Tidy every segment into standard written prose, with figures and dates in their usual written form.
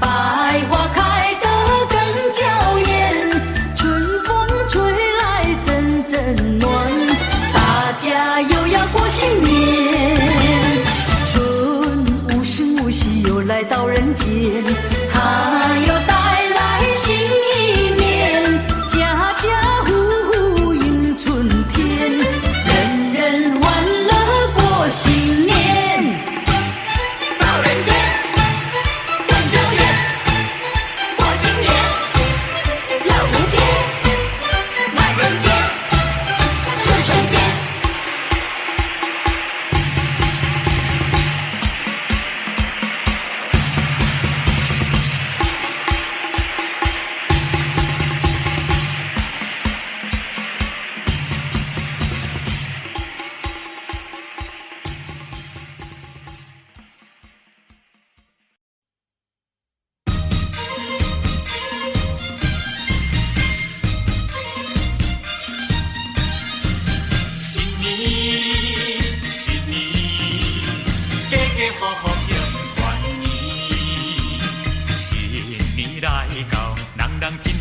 百花开得更娇艳，春风吹来阵阵暖，大家又要过新年。春无声无息又来到人间，它又带来新一面，家家户户迎春天，人人欢乐过新年。到人间更娇艳，过新年乐无边，满人间顺顺间。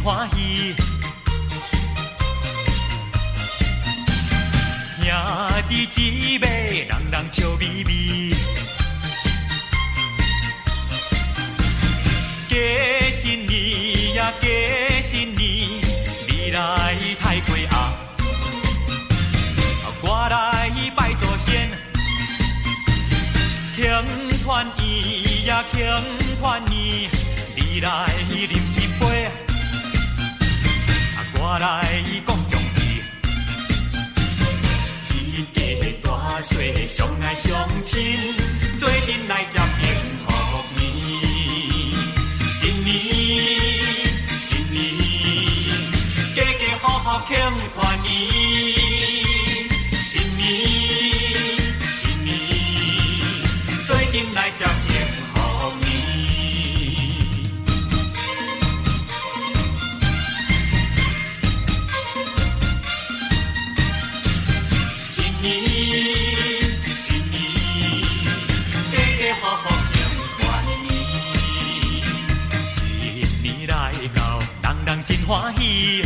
欢喜，兄弟姊妹，人人笑眯眯。过新年呀，过新年，你来太过啊，我来拜祖先，庆团圆呀，庆团圆，你来饮一杯。我来讲恭喜，一家大细相爱相亲，做阵来接幸福年。新年新年，家家户户庆团圆。新年新年，做阵来接幸福年。人真欢喜，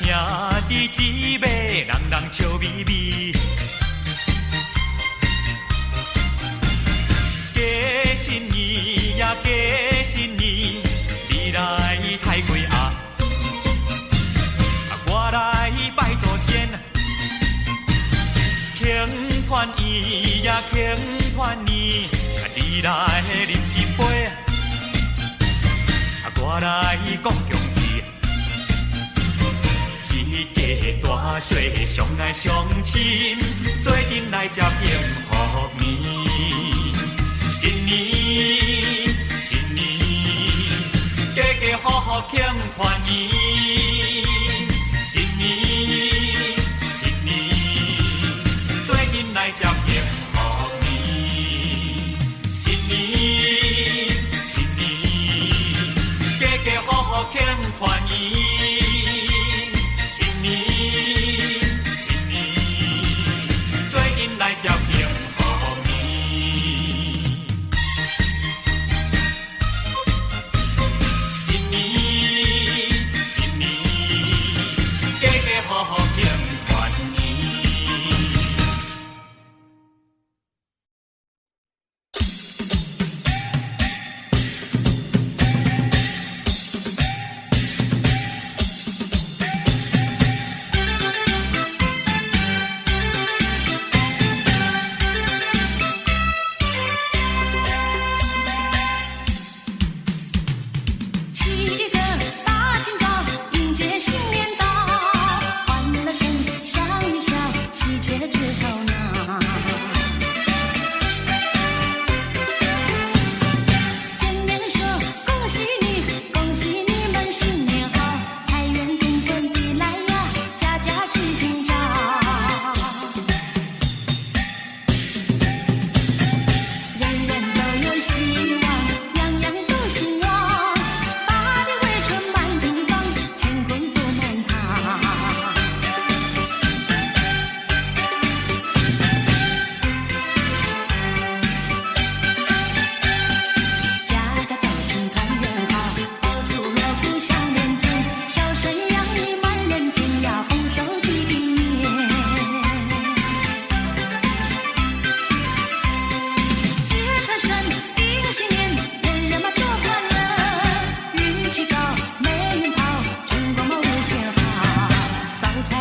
兄弟姊妹，人人笑眯眯。过新年呀，过新年，你来太过啊，我来拜祖先，庆团圆呀，庆团圆，你来饮一杯。我来讲恭喜，一家大细相爱相亲，做阵来接幸福年。新年新年，家家户户庆团圆。新年新年，做阵来接幸福年。新年新年。家家户户庆团圆，新年新年，做阵来接幸福年。新年新年，家家户户庆团圆。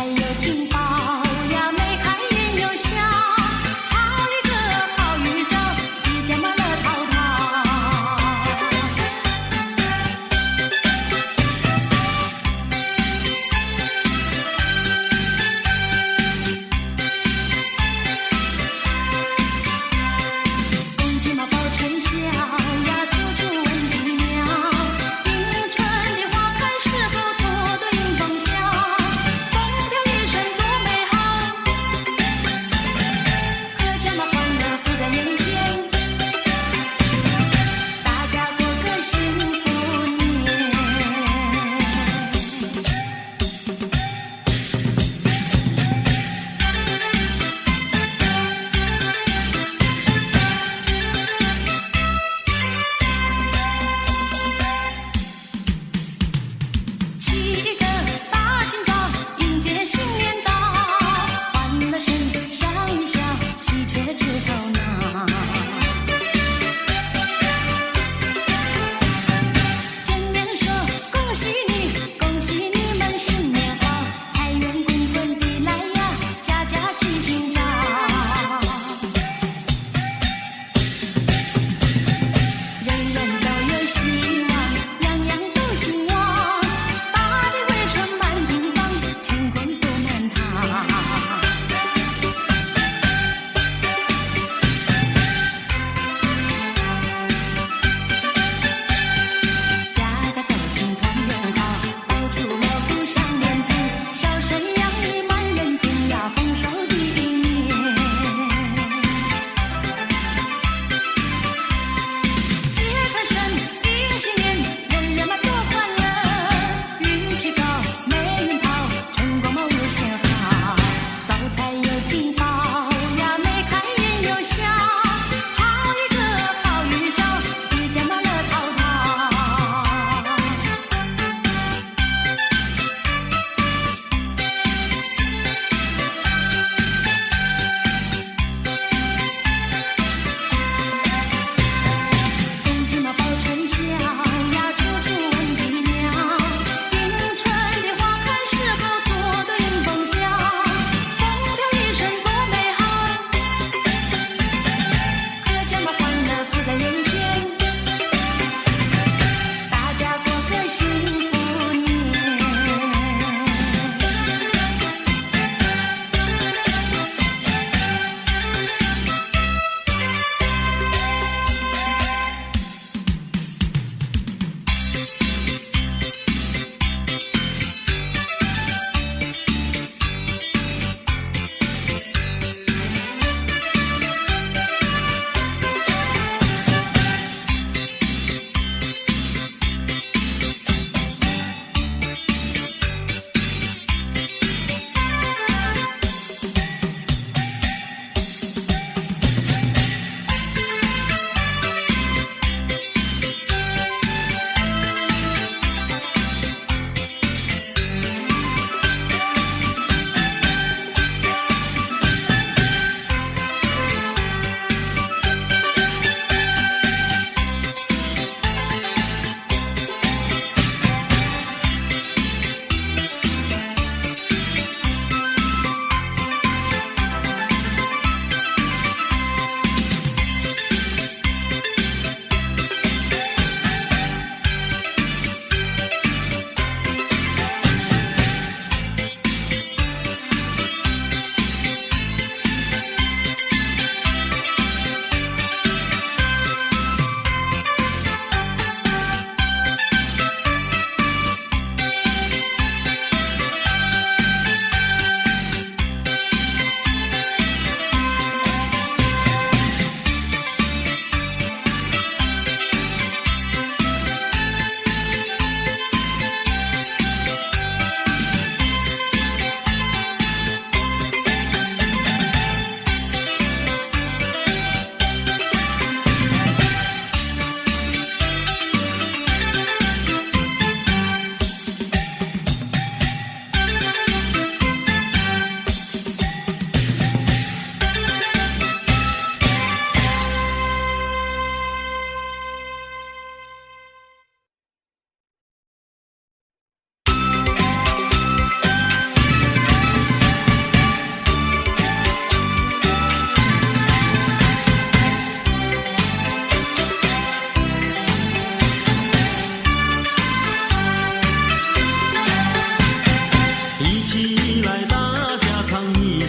还有金宝呀，梅开颜又笑，好一个好预兆，即将把乐淘淘。风起马宝春晓呀，处处闻啼鸟，迎春的花开时候，朵朵迎风笑，风调雨顺。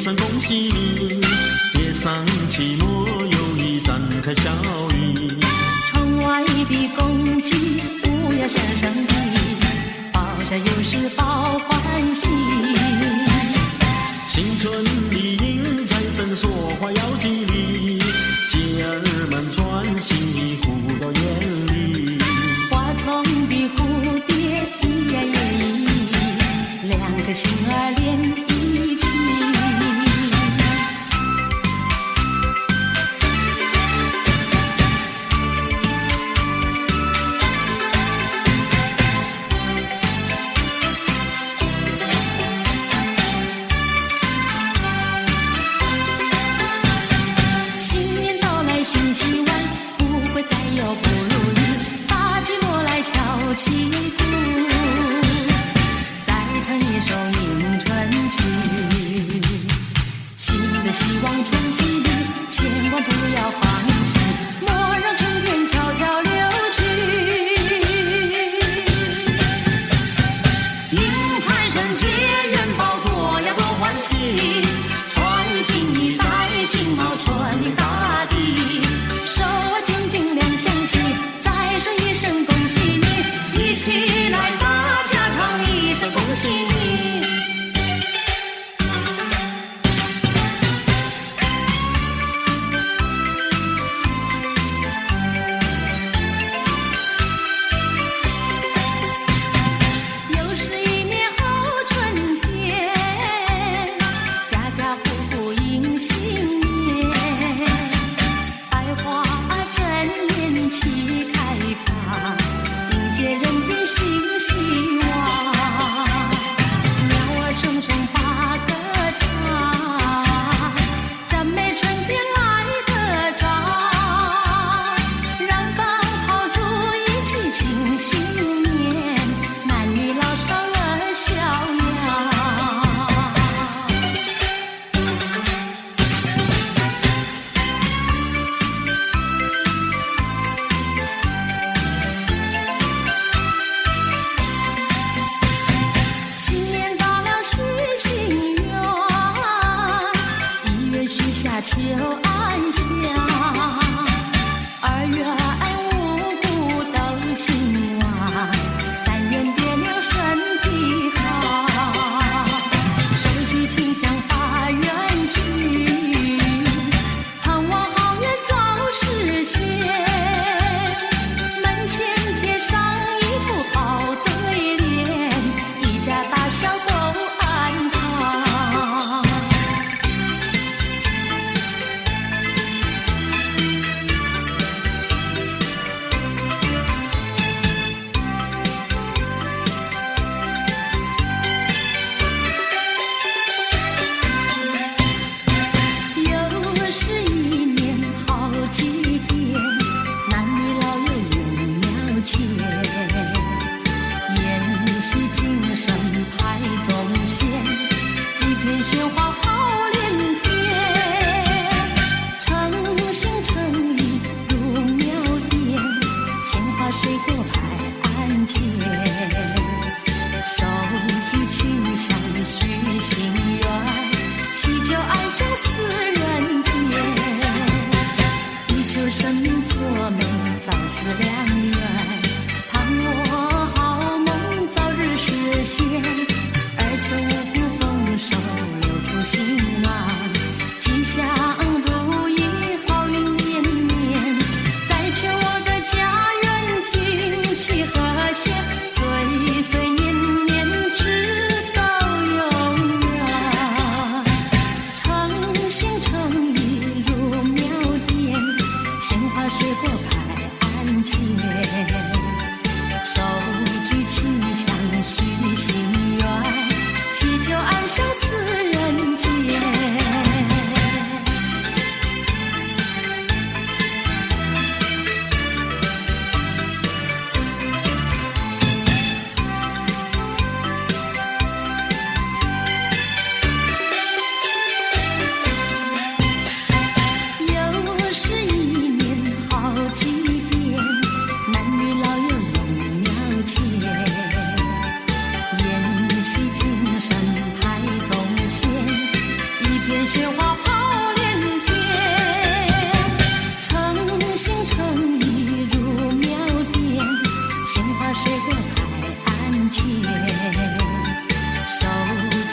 声恭喜你，别丧期末友谊展开笑语。窗外的公鸡不要声声啼，报晓又是报欢喜。新春里迎财神，说话要吉利，姐儿们专心护到眼里。花丛的蝴蝶一呀也一，两颗心儿连一起。新年到来新希望，不会再有不如意，把寂寞来敲起鼓，再唱一首迎春曲。新的希望春季里，千万不要放弃，莫让春天悄悄流去。迎财神接元宝，多呀多欢喜，穿新衣戴新帽，春迎大地。手啊紧紧两相惜，再说一声恭喜你，一起来大家唱一声恭喜你。又是一年好春天，家家户户迎新年，百花争艳齐开放，迎接人间新希望。鸟儿声声把歌唱，赞美春天来得早，让放炮竹一起庆新年，男女老少乐逍遥。新年到了许心愿，一愿许下求安详，二愿五谷都兴旺，三愿别了身体好，手举清香发愿去，盼望好愿早实现，门前贴上一副好对联，一家大小都安康。又是一年好祭典，男女老幼拥庙前，宴席精神排宗宪，一片喧哗好连天，诚心诚意入庙殿，鲜花水果摆案前，手举清香许心愿，祈求爱相思人间，以求生命作美早思良缘，盼我好梦早日实现，而求五谷丰收留出兴旺，吉祥如意好运绵绵，再求我的家园景气和谐，岁岁年年直到永远。诚心诚意入庙殿，鲜花水果摆案前，手举清香许心愿，祈求安享思人间。雪花跑连天，诚心诚意入庙殿，鲜花水果摆案前，手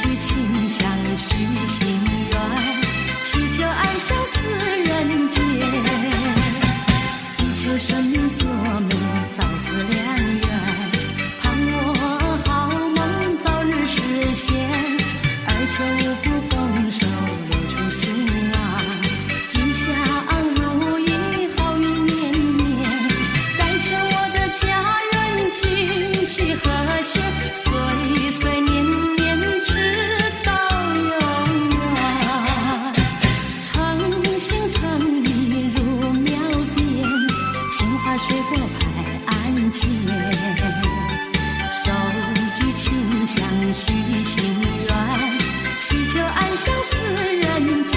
举清香许心愿，祈求爱相思人间，以求生命作美早似良缘，盼我好梦早日实现，而求五谷丰收留出心啊，吉祥如意好运绵绵，再求我的家人景气和谐，岁岁年年直到永远，诚心诚意入庙殿，鲜花水果摆案前，手举清香许心愿，祈求安相思人间。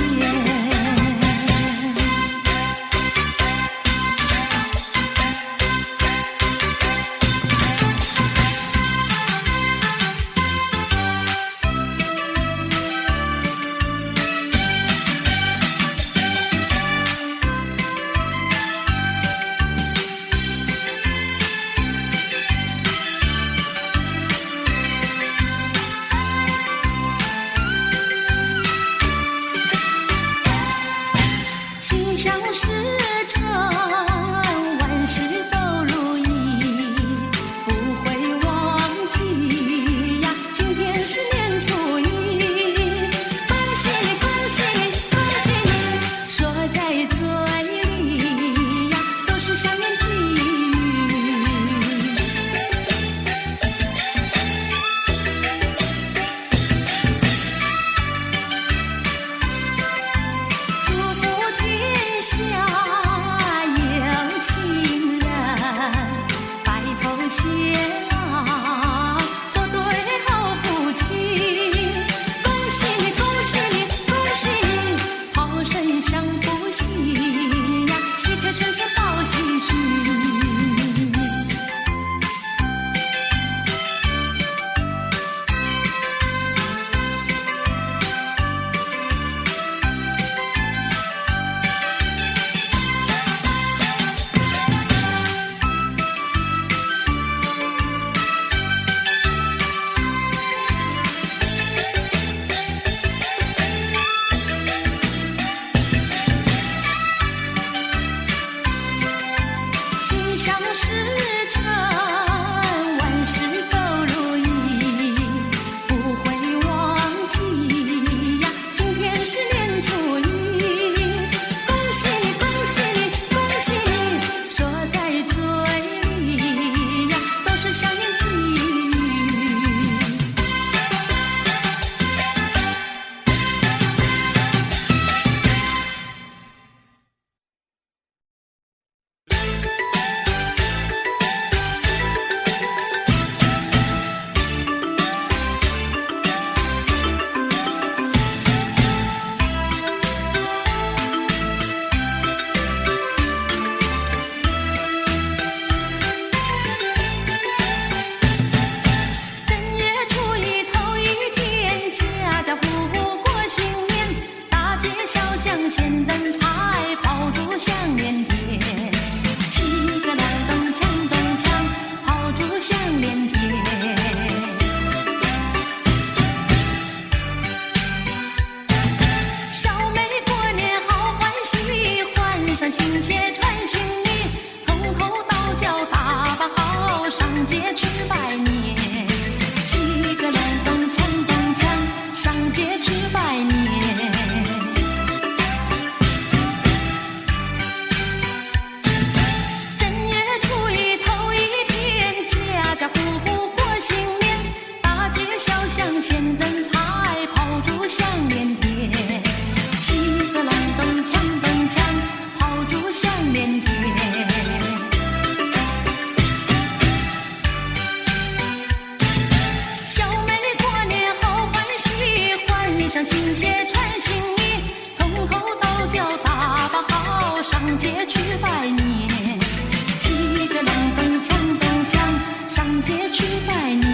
心想事成，万事都如意，不会忘记呀。今天是年初一，恭喜你，恭喜你，恭喜你，说在嘴里呀，都是想念寄语。祝福天下有情人，白头偕老，做对好夫妻。恭喜你，恭喜你，恭喜你，好生享福喜呀，喜贴身上报喜讯。心想事成，万事都如意，不会忘记呀。今天是年初一，恭喜你，恭喜你，恭喜你，说在嘴里呀，都是想念寄语。正月初一头一天，家家户户过新年，大街小巷千灯彩，炮竹响连天，七个亮灯锵灯锵，炮竹响连天。小妹过年好欢喜，换上新鞋穿新衣，从头到脚打扮好，上街去拜年。七个亮灯锵灯锵，上街去拜年。正月初一头一天，家家户户过新年，大街小巷千灯彩，炮竹响连天。七个亮灯锵灯锵，炮竹响连天。小妹过年好欢喜，换上新鞋穿新衣，从头到脚打扮好，上街去拜年。七个亮灯锵灯锵，上街去拜年。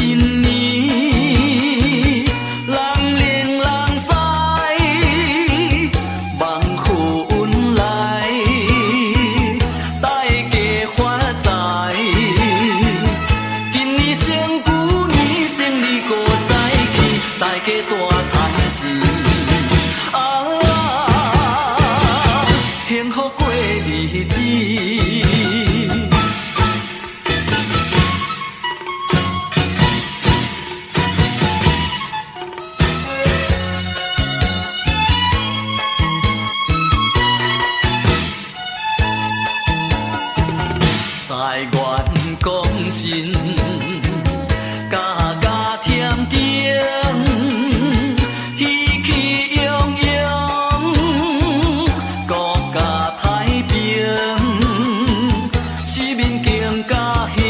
今年人零人知，望富运来，大家发财。今年成旧年生你搁再去，大家大赚钱。啊，幸福过日子。在愿讲真，家家添丁，喜气洋洋，国家太平，市民更加兴，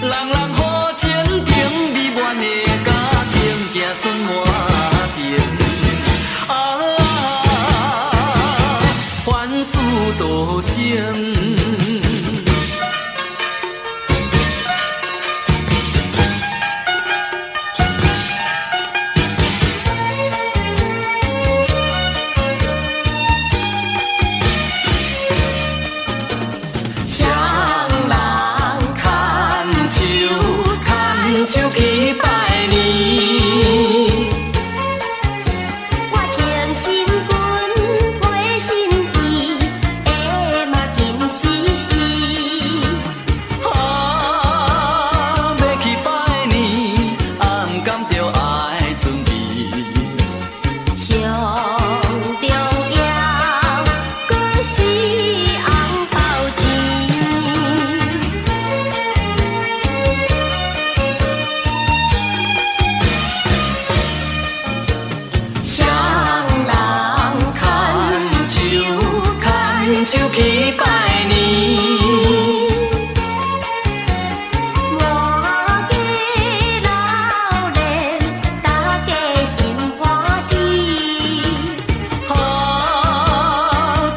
人人好前程，美满的家庭，子孙满庭。啊，凡事都成。去拜年，我请新君陪新衣，下马金丝丝。啊，要去拜年，暗感着爱准备。上重要，搁是红包钱。手去拜年，五家老练，大家心欢喜。啊，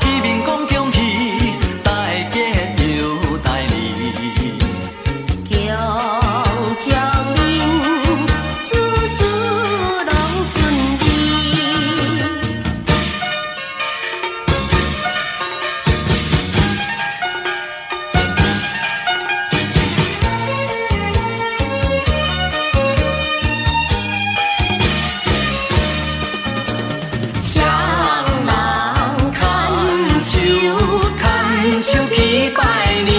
见面讲恭喜，大家又大利，强将恁事事拢顺利。手去拜年，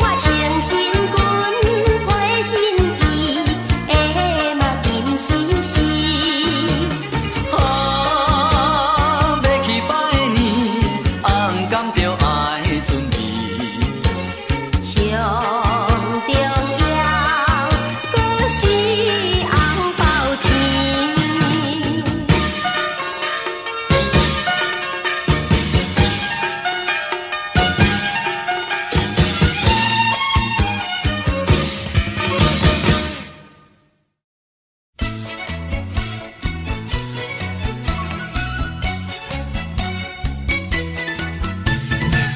我请新君陪新衣，下马金丝丝。啊，要去拜年，暗感着爱准备。上重要，搁是红包钱。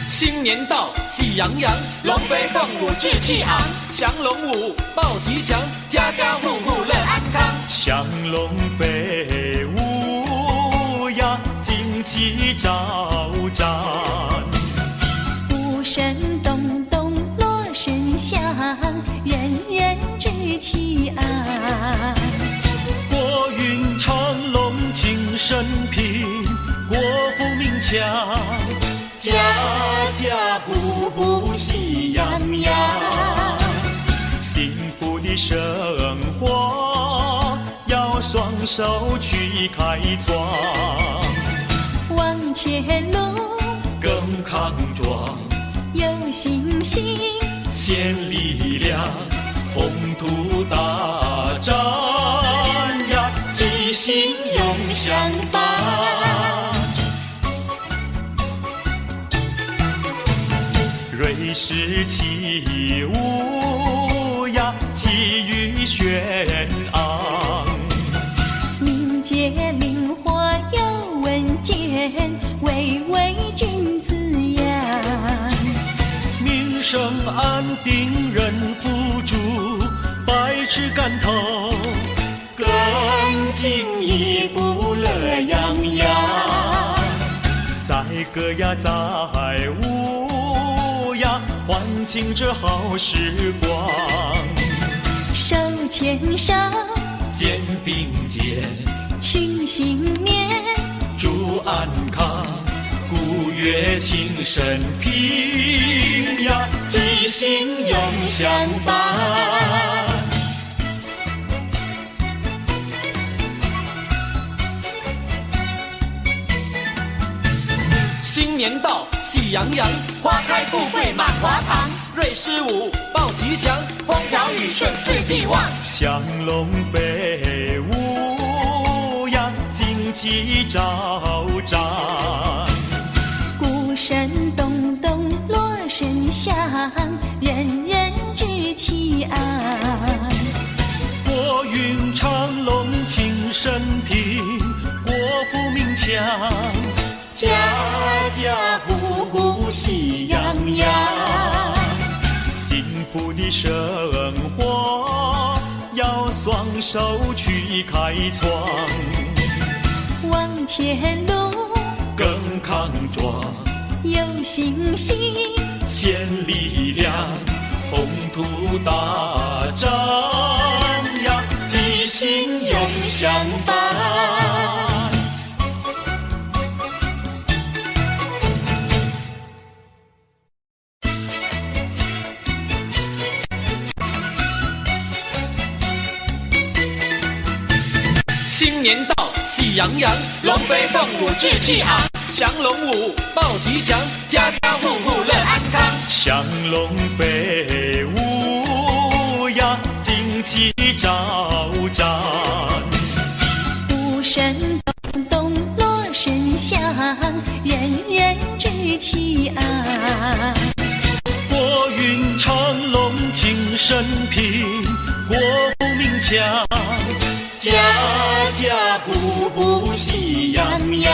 新年到，喜洋洋，龙飞凤舞志气昂，降龙舞报吉祥，家家户户乐安康。祥龙飞舞呀，旌旗招展。鼓声咚咚锣声响，人人志气昂。国运长隆庆生平，国富民强，家家户户喜洋洋。幸福的生活要双手去开创，往前路更康壮，有信心，献力量，宏图大展呀，吉星永相伴。瑞士起舞呀，气宇轩昂。民节灵活有稳健，位位君子扬。民生安安定人付诸百尺竿头，更进一步乐洋洋。载歌呀载舞呀，欢庆这好时光。手牵手，肩并肩，庆新年，祝安康，古乐庆生平呀，吉星永相伴。新年到，喜洋洋，花开富贵满华堂。瑞狮舞，报吉祥，风调雨顺四季旺。祥龙飞舞呀，旌旗招展。鼓声咚咚锣声响，人人知其安。国运昌隆庆生平，国富民强，家家户户喜洋洋。幸福的生活要双手去开创，往前路更康壮，有信心，献力量，宏图大展呀，吉星永相伴。新年到，喜洋洋，龙飞凤舞志气昂。祥龙舞，报吉祥，家家户户乐安康。祥龙飞舞呀，旌旗招展。鼓声咚咚锣声响，人人知其安。国运昌隆庆生平，国富民强，家家户户喜洋洋。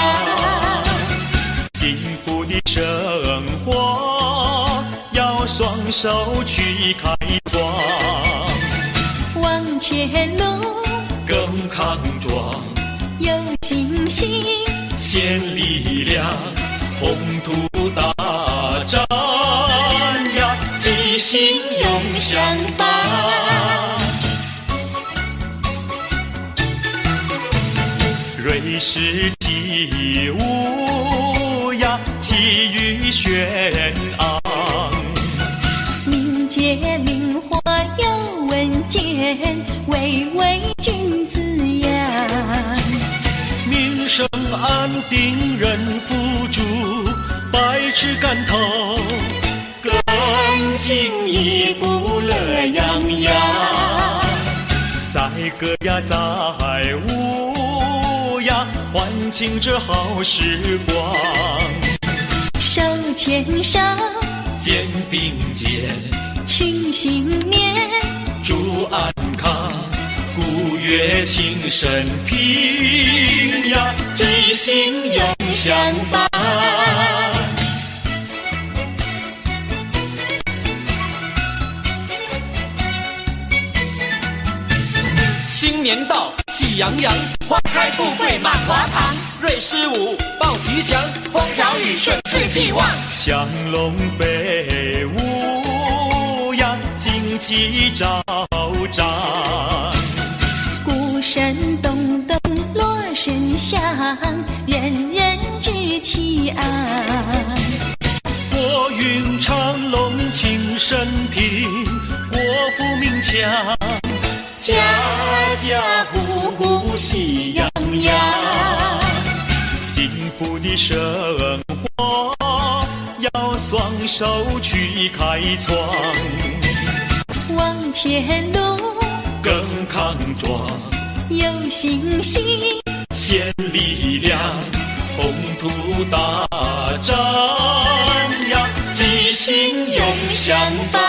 幸福的生活要双手去开创，往前路更康壮，有信心，献力量，宏图大展呀，吉星永相伴。瑞士起舞呀，气宇轩昂。民间灵花有文件，巍巍君子扬。民生安定人付诸百尺竿头，更进一步乐洋洋。载歌呀载舞呀，欢庆这好时光。手牵手，肩并肩，庆新年，祝安康，古乐庆生平呀，吉星永相伴。新年到，喜洋洋，花开富贵满华堂。瑞狮舞，报吉祥，风调雨顺四季旺。祥龙飞舞呀，旌旗招展。鼓声咚咚锣声响，人人知其安。国运昌隆庆生平，国富民强，家家户户喜洋洋。幸福的生活要双手去开创，往前路更康壮，有信心，献力量，宏图大展呀，吉星永相伴。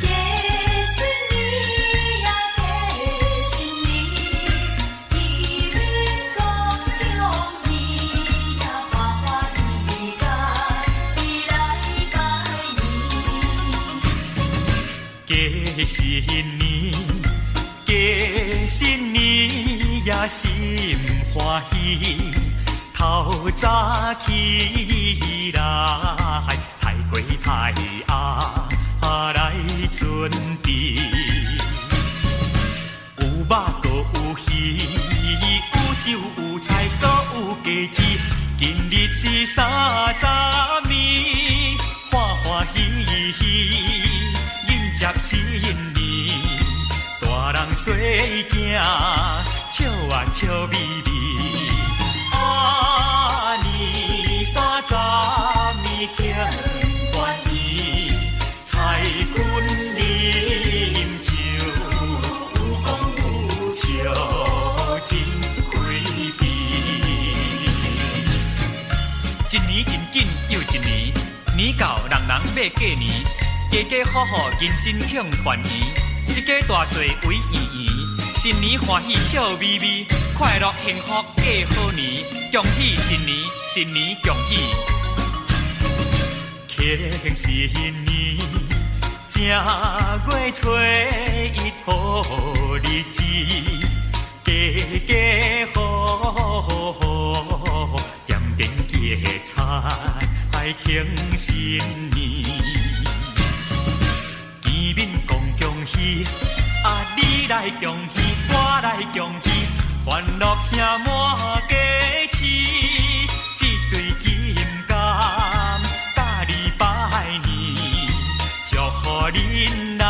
给是你呀，给是你，一新年，过新年也心欢喜。透早起来，太过太鸭来准备。有肉搁有鱼，有酒有菜搁有鸡子。今日是30暝，欢欢喜喜迎接新年。大人细囝笑啊笑眯眯。年30暝庆团圆，彩裙饮酒，有讲有笑，真开悲。一年真紧又一年，年到人人要过年，家家户户人心庆团圆，一家大细围圆圆，新年欢喜笑眯眯，快乐幸福过好年，恭喜新年，新年恭喜！庆新年，正月初一好日子，家家户户点点结彩庆新年，见面讲恭喜，你来恭喜，我来恭喜。欢乐声满家市，一对金柑甲你拜年，祝福恁人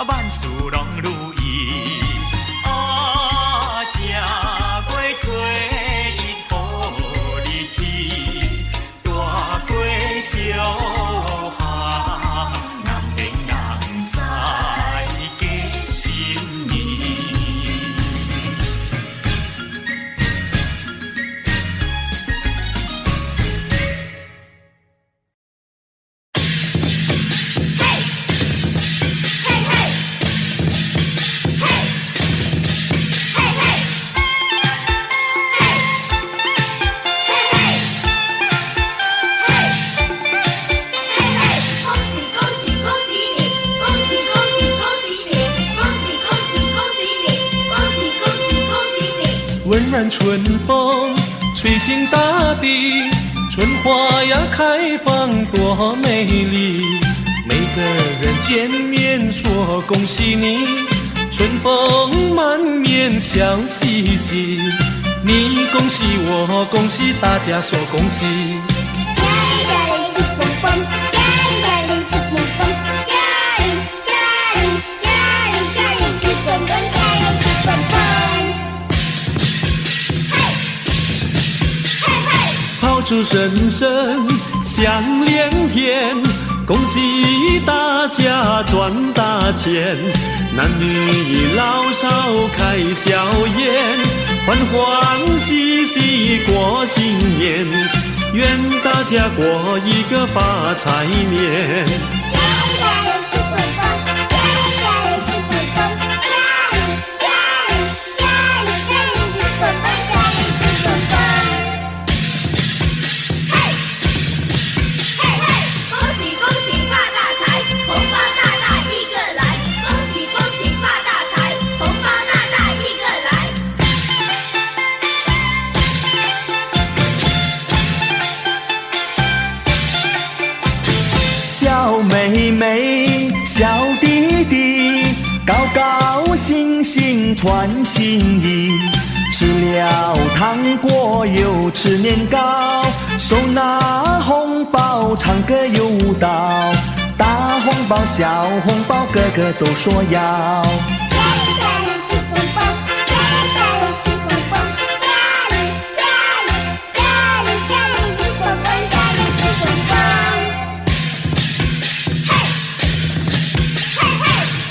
万事拢如意。正月初一好日子，大过小下，人人人知过新年。温暖春风吹醒大地，春花呀开放多美丽。每个人见面说恭喜你，春风满面笑嘻嘻。你恭喜我恭喜，大家说恭喜。家人吃蹦蹦，家人吃蹦蹦，家人吃蹦蹦，家人吃蹦蹦。炮竹声声响连天，恭喜大家赚大钱，男女老少开笑颜，欢欢喜喜过新年，愿大家过一个发财年。小妹妹小弟弟，高高兴兴传心意，吃了糖果又吃年糕，手拿红包唱歌又舞蹈，大红包小红包个个都说要。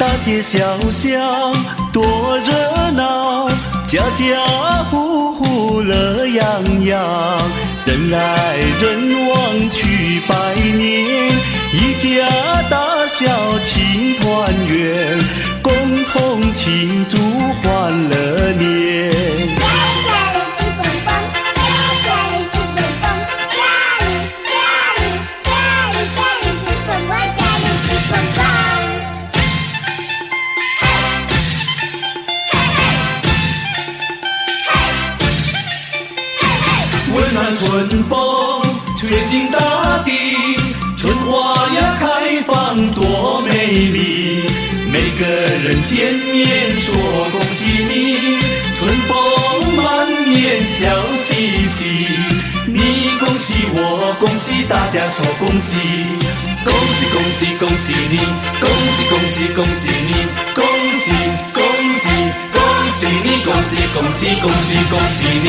大街小巷多热闹，家家户户乐洋洋，人来人往去拜年，一家大小庆团圆，共同庆祝欢乐年。春风吹醒大地，春花呀开放多美丽，每个人见面说恭喜你，春风满面笑嘻嘻，你恭喜我恭喜大家说恭喜，恭喜恭喜恭喜你，恭喜恭喜恭喜你，恭喜恭喜恭喜你，恭喜恭喜恭喜恭喜你。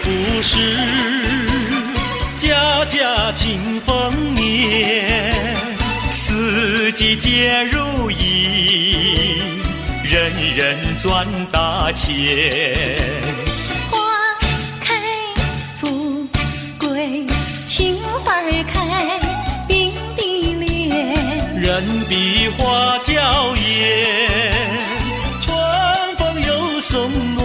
富士，家家庆丰年，四季皆如意，人人赚大钱。花开富贵，青花开，并蒂莲，人比花娇艳，春风又送暖。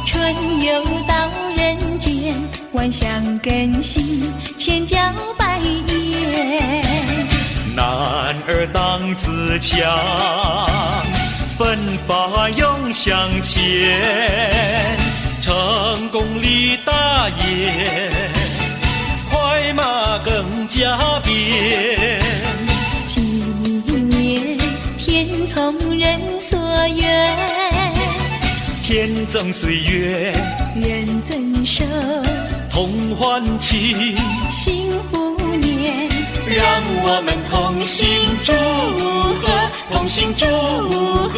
春又到人间，万象更新，千娇百艳。男儿当自强，奋发勇向前，成功立大业，快马更加鞭。纪念天从人所愿，天赠岁月，人增寿，同欢庆，幸福年。让我们同心祝贺，同心祝贺，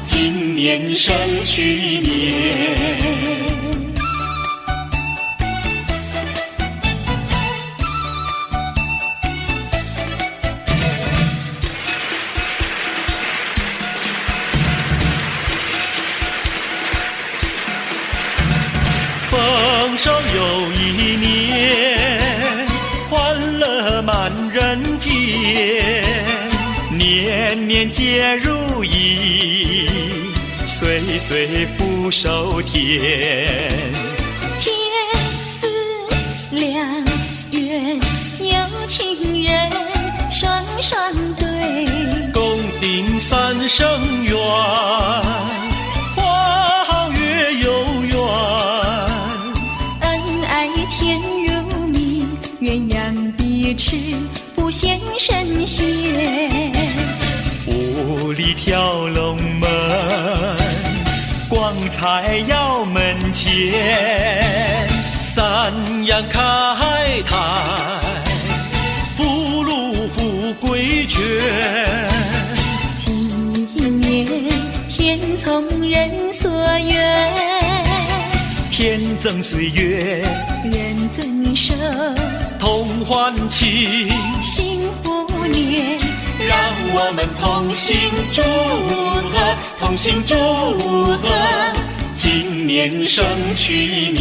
今年胜去年。丰收又一年，欢乐满人间，年年皆如意，岁岁福寿甜。天赐良缘，有情人双双对，共定三生缘，花好月有圆。恩爱甜如蜜，鸳鸯彼此不羡神仙。五里跳龙门，光彩耀门前，三阳开泰，福禄富贵全。纪念天从人所愿，天赠岁月，人增寿，同欢庆，幸福年。让我们同心祝贺，同心祝贺，今年胜去年。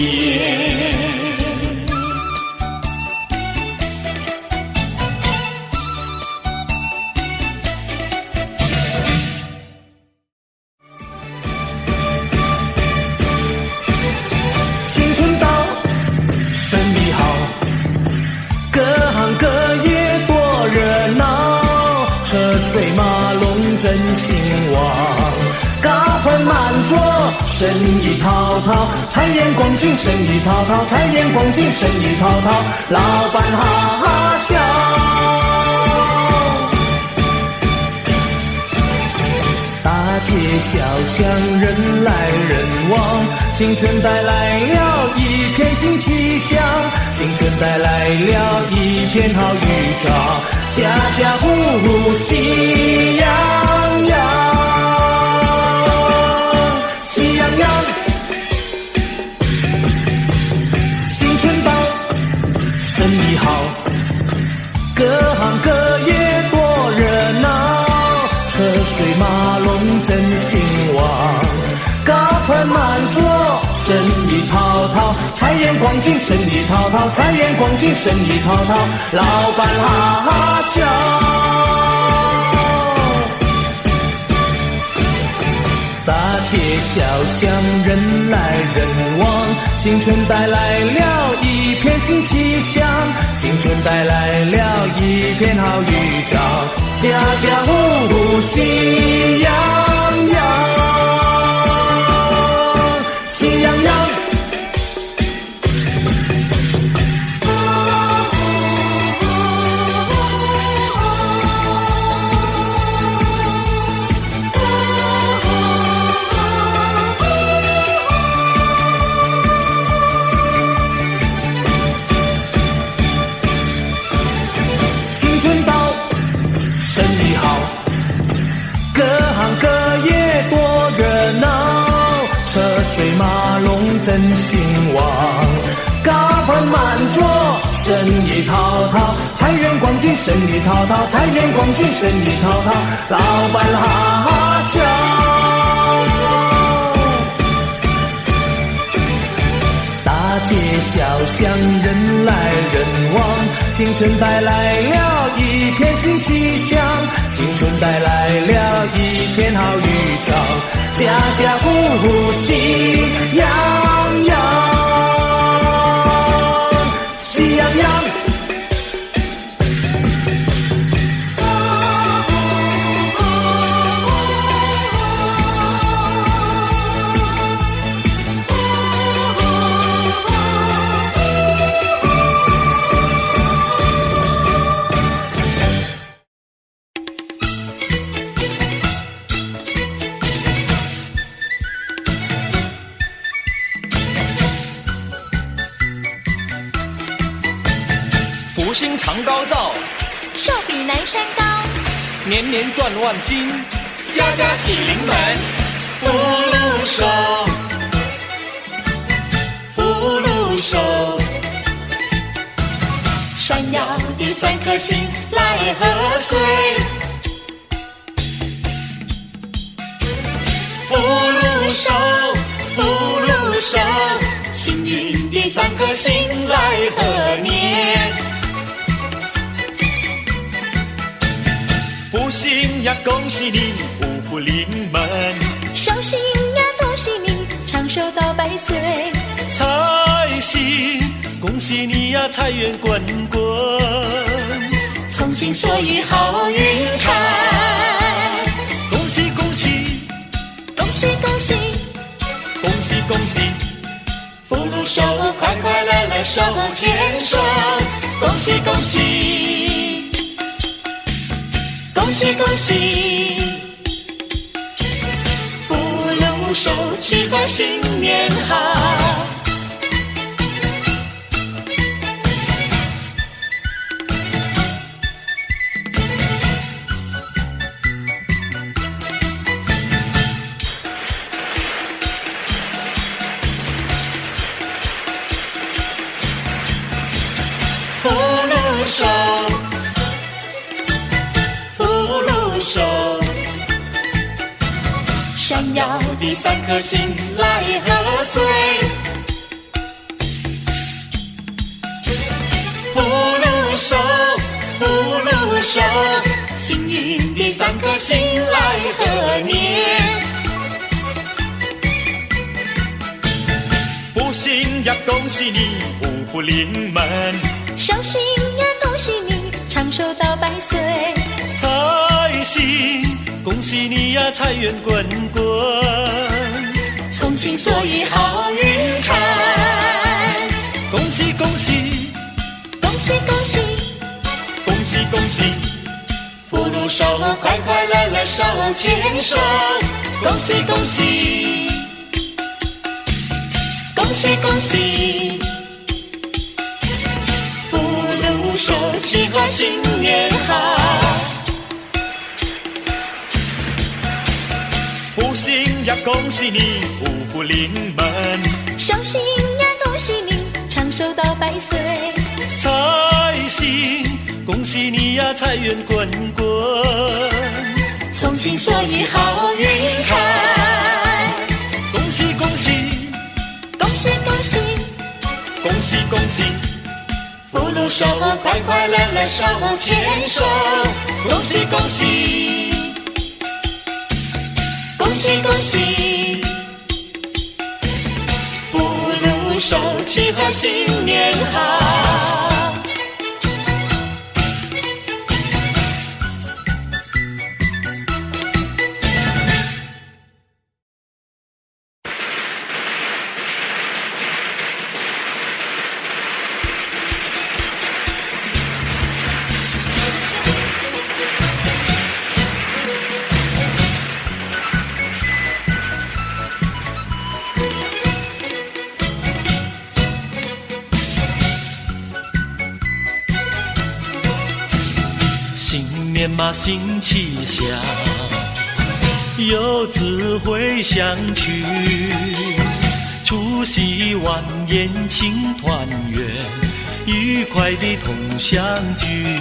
新春到，生意好，各行各业多热闹，车水马龙真兴旺，高朋满座，生意滔滔，财源广进，生意滔滔，财源广进，生意滔滔，老板哈哈笑。大街小巷人来人往，新春带来了一片新气象，新春带来了一片好预兆，家家户户喜洋洋，喜洋洋。新春到，生意好，各行各业多热闹，车水马龙真兴旺，高朋满座，生意滔滔，财源广进，生意滔滔，财源广进，生意滔滔，老板哈哈笑。大街小巷人来人往，新春带来了一片新气象，新春带来了一片好预兆，家家户户喜洋洋，喜洋洋。新春到，生意好，各行各业多人兴旺，嘎饭满桌，生意滔滔，财源广进，生意滔滔，财源广进，生意滔滔，老板哈哈笑。大街小巷人来人往，青春带来了一片新气象，青春带来了一片好预兆，家家户户喜洋洋，喜洋洋。福星常高照，寿比南山高，年年赚万金，家家喜临门。福禄寿，福禄寿，闪耀的三颗星来贺岁。福禄寿，福禄寿，幸运的三颗星来贺年。福星呀，恭喜你五福临门；寿星呀，恭喜你长寿到100岁；财星，恭喜你呀，财源滚滚；从心所欲好运开，恭喜恭喜，恭喜恭喜，恭喜恭喜，福禄寿，快快乐乐手牵手，恭喜恭喜。恭喜恭喜，福禄寿，祈贺新年好。福禄寿，寿，闪耀的三颗星来贺岁。福禄寿，福禄寿，幸运的三颗星来贺年。福星呀，恭喜你五福临门；寿星呀，恭喜你长寿到100岁。财星，恭喜你呀，财源滚滚；从心所欲好运开，恭喜恭喜，恭喜恭喜，恭喜恭喜，福禄寿，快快乐乐手牵手，恭喜恭喜，恭喜恭喜，福禄寿，祈贺新年好。福星呀，恭喜你五福临门；寿星呀，恭喜你长寿到100岁。财星，恭喜你呀，财源滚滚；从心所欲好运开，恭喜恭喜，恭喜恭喜，恭喜恭喜，福禄寿，快快乐乐手牵手，恭喜恭喜。恭喜恭喜，福禄寿，祈贺新年好。年马新气象，有智慧相取，除夕晚宴庆团圆，愉快的同相聚。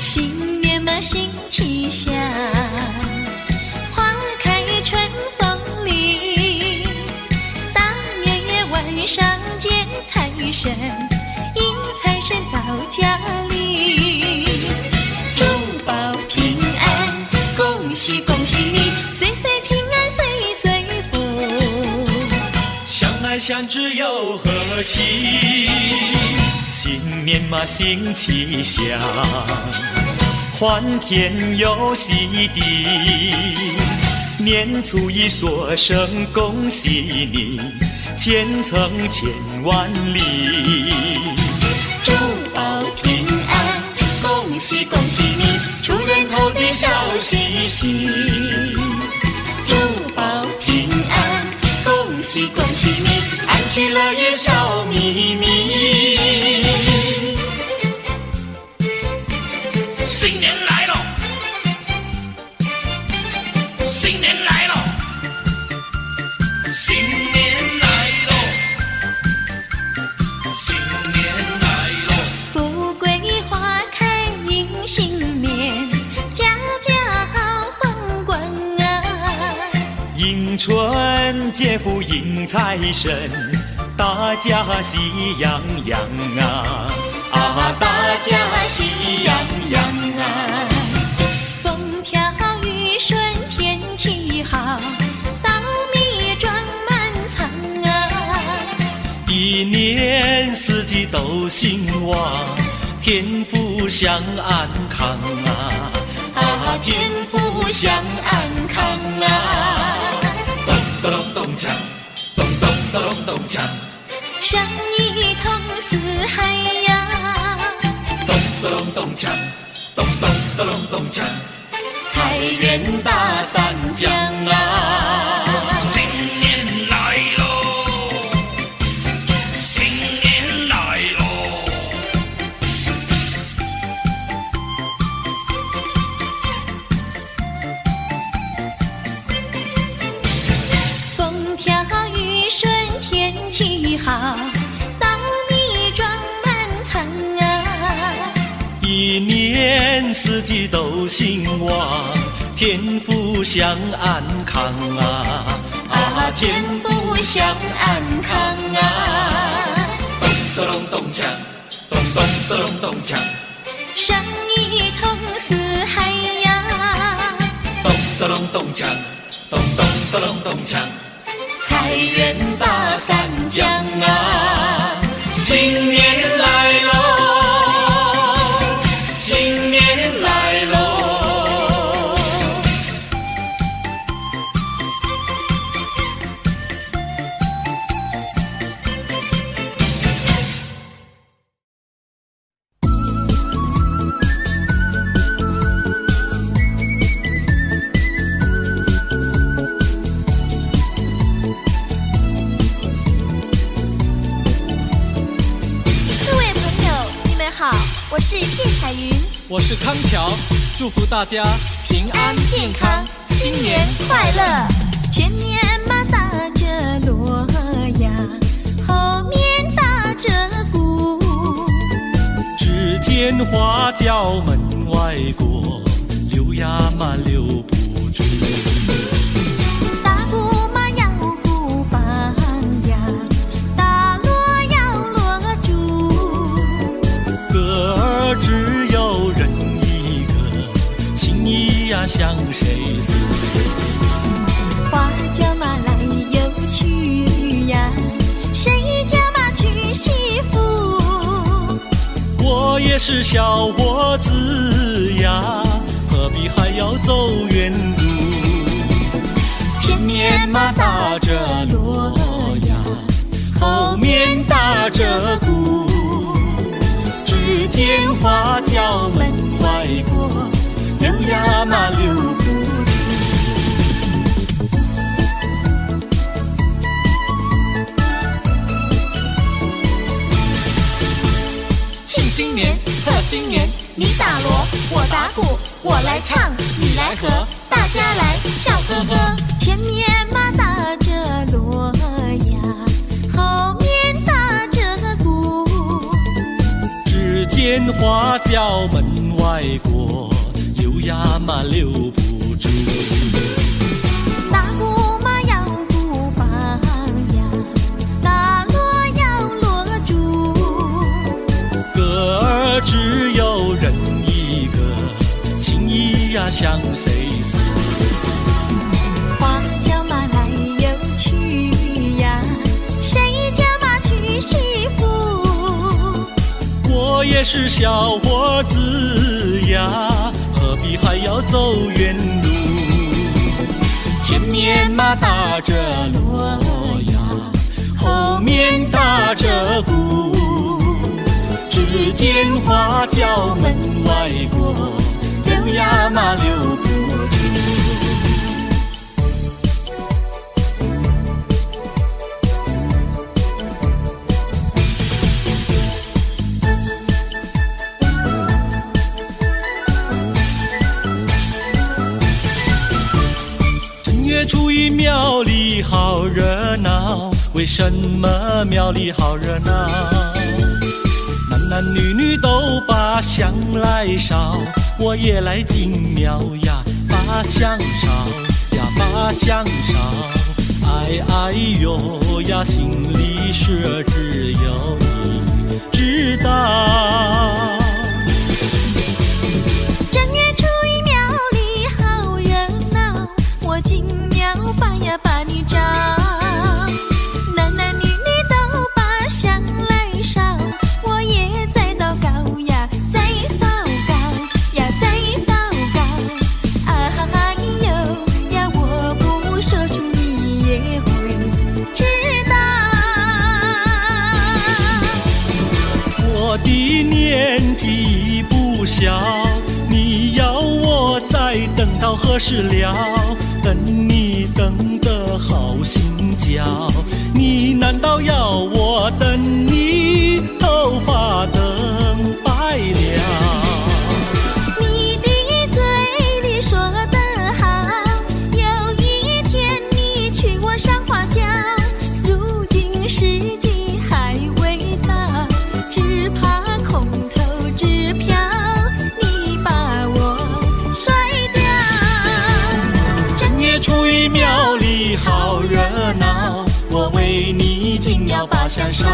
新年嘛新气象，花开春风里，大年夜晚上见财神，迎财神到家里，珠宝平安，恭喜恭喜你，岁岁平安岁岁福，相爱相知又和气，新年嘛新气象，欢天又喜地，年初一说声恭喜你，前程千万里。珠宝平安，恭喜恭喜你，出人头地笑嘻嘻。珠宝平安，恭喜恭喜你，安居乐业笑眯眯。新年来了，新年来了，新年来了，新年来了。富贵花开迎新年，家家好风光啊！迎春接福迎财神，大家喜洋洋啊！啊，大家喜洋洋啊！风调雨顺天气好，稻米装满仓啊！一年四季都兴旺，天福享安康啊！啊，天福享安康啊！咚咚咚锵，咚咚咚咚锵，生意通四海呀！咚咚咚锵，咚咚咚咚锵，财源大三江啊！新年来喽，新年来喽。风调雨顺天气好，稻米装满仓啊！一年四季都兴旺，天福享安康啊！啊，天福享安康啊！咚咚咚锵，咚咚咚咚锵，生意通四海呀！咚咚咚锵，咚咚咚咚锵，财源大三江啊！新年来喽，新年来喽。我是谢彩云，我是康桥，祝福大家平安健康，新年快乐！前面嘛打着锣呀，后面打着鼓，只见花轿门外过，溜呀嘛溜不住。打鼓嘛要鼓棒呀，打锣要锣珠，歌儿只有人一个，情意呀向谁诉？花轿嘛来又去呀，谁家嘛娶媳妇？我也是小伙子呀，何必还要走远路？前面嘛打着锣呀，后面打着鼓，只见花轿门外过，溜呀嘛溜不住。庆新年，贺新年，你打锣，我打鼓，我来唱，你来和，大家来笑呵呵。前面嘛打着锣呀，间花轿门外过，溜呀嘛溜不住。大鼓嘛要鼓棒呀，大锣要锣珠。歌儿只有人一个，情意呀向谁诉？花轿嘛来又去呀，谁家嘛娶媳妇？我也是小伙子呀，何必还要走远路？前面嘛打着锣呀，后面打着鼓，只见花轿门外过，溜呀嘛溜不住。初一庙里好热闹，为什么庙里好热闹？男男女女都把香来烧，我也来进庙呀，把香烧呀，把香烧。哎哎呦呀，心里事只有你知道。正月初一庙里好热闹，我进把呀把你找，男男女女都把香来烧，我也在祷告呀，在祷告呀，在祷告。哎呦呀，我不说出你也会知道。我的年纪不小，你要我再等到何时了？等你等得好心焦，你难道要我等你头发等白了？你的嘴里说得好，有一天你娶我上花轿，如今时机还未到，只怕空头支票你把我甩掉。初一庙里好热闹，我为你进庙把香烧，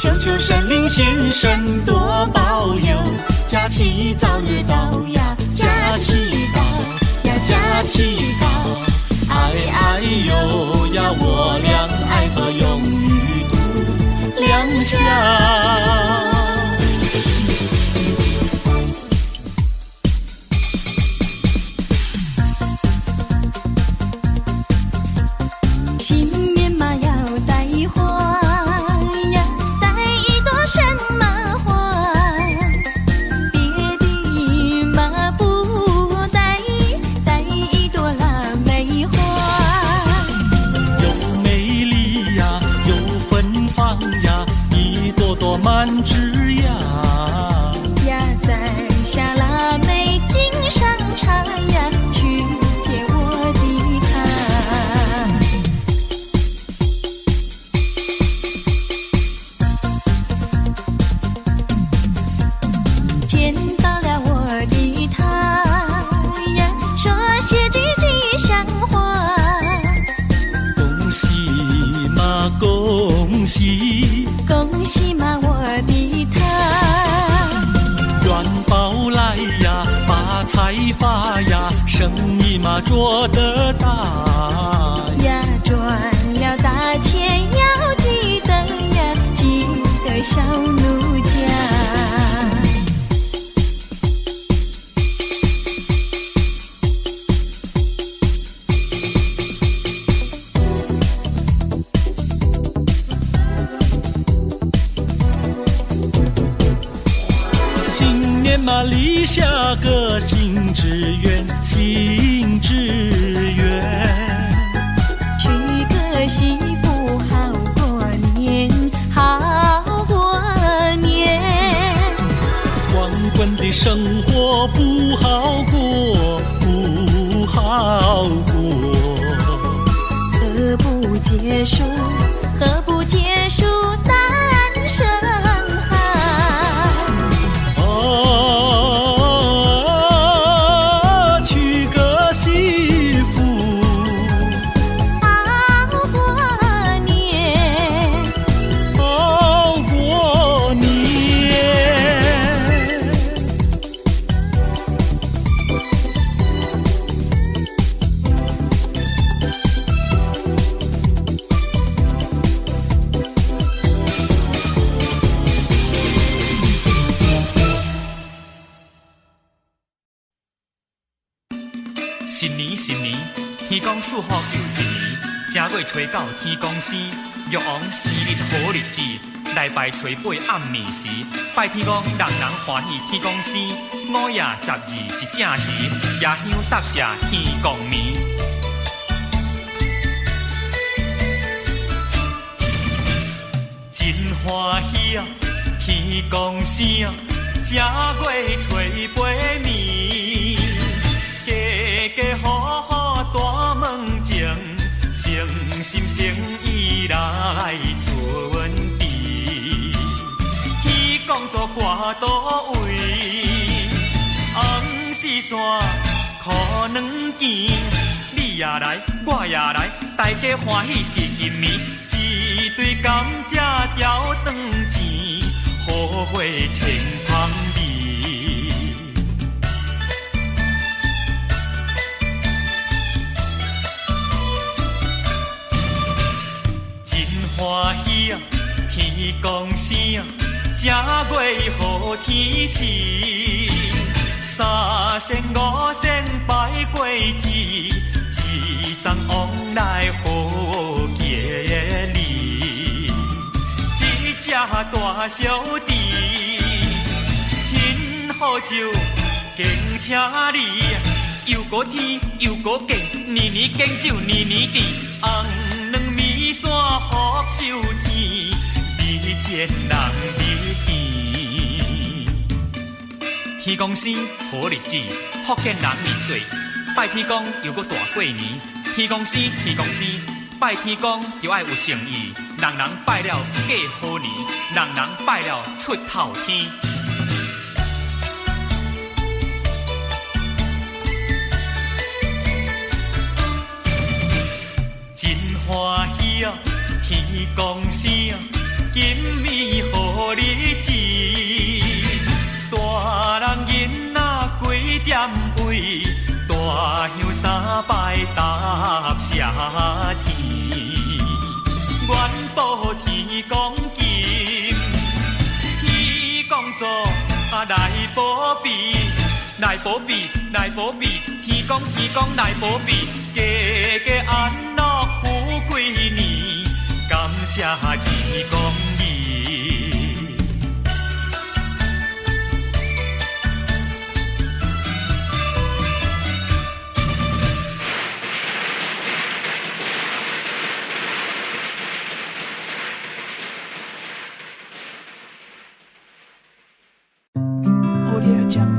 求求神灵先生多保佑，假期早日到呀，假期到呀，假期到。哎哎呦呀，我俩爱河永与度良宵。满枝桠呀，在下腊梅井上插呀，去接我的他。见到了我的他呀，说些句吉祥话。恭喜嘛，恭喜，恭喜嘛，我的他，元宝来呀，发财发呀，生意嘛做得大呀，赚了大钱要记得呀，记得小奴家。嘛立下个新志愿，新志愿。娶个媳妇好过年，好过年。光棍的生活不好过，不好过。何不结束？何不结束单身汉？新年新年，天公赐福又一年。正月初九天公生，玉皇生日好日子。来拜初八暗暝时，拜天公人人欢喜天公生。午夜12是正时，夜香搭谢天公眠。真欢喜啊，天公生，正月初八暝，家家户户大门前，诚心诚意来准备。天公做挂倒位，红丝线裤两件，你也来，我也来，大家欢喜是今暝。一堆甘蔗条长钱，好花千芳味。真欢喜啊，天公生，正月好天时。三仙五仙拜过节，一张往来好吉利。只大小弟，饮好酒，敬请你。又过天又过价，年年敬酒年年见。红两米线福寿天，比见人比甜。天公生好日子，福建人面多。拜天公又搁大过年，天公生天公生。拜天公就爱有诚意，人人拜了过好年，人人拜了出头天。真欢喜啊，天公生，今暝好日子，大人囡仔几点位？大香三拜答谢天，愿保天公金，天公座来保庇，来保庇，来保庇，天公来保庇，家家安乐富贵年，感谢天公义。Audio Jungle.